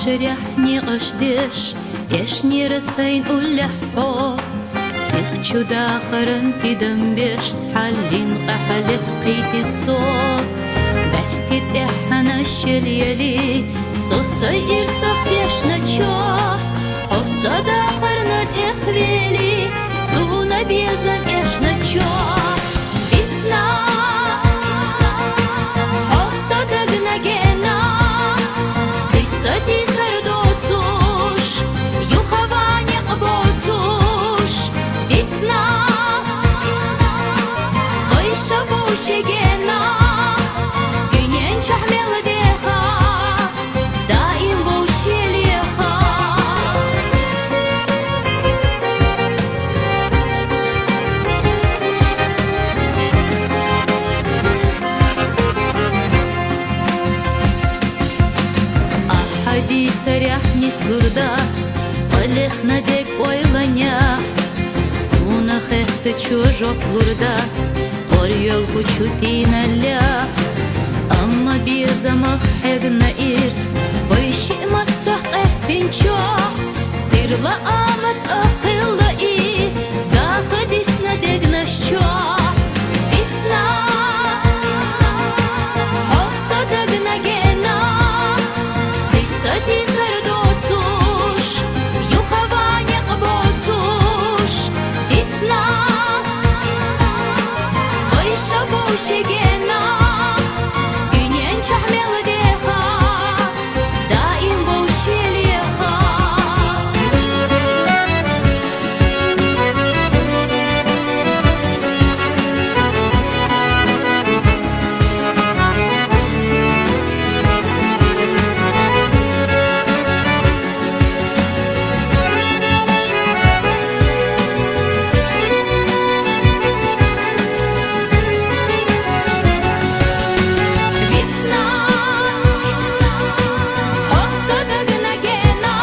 شريحني قشدش يشني رسين ولحو سيخ شدا خرنتي دمبش تحلين قحل قيتي الصوت بستي تحنا الشليلي صوصي إرصح يشنا تشوح حصدا خرنت إخويلي سونا بيزن يشنا تشوح بسنا حصدا قنقنا قصتي سردوتوش يخواني قبوتوش بسنا قيشة بوشيجنا جنين شحمل ديخا دائم بوشيليخا أحدي تريحني سلوردات تقلخنا ديك ويلانيا سونا خيخت чужок лурдат Орьол хучутина ля Amma bir zamah hegna irs Boyşi matsah estinço Sirva amat akhilla i Daha disna degna şo Bisna Hossa degna gena Qissati sardotush Yuhavani qbotush Bisna Boyşa boşegena Günyen şahmel deha Daim boşeliha Весна Hossa dagna gena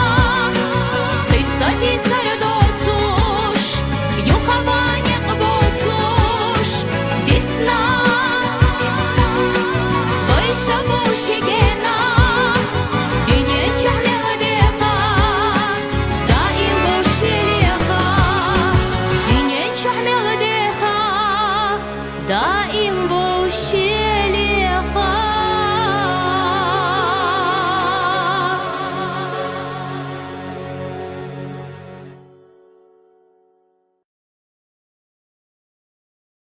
Qissati sardotush Yuhavani qbotush Disna Boyşa boşegena Dünya çahmel deha Daim boşeliha Dünya çahmel deha Daim boşeliha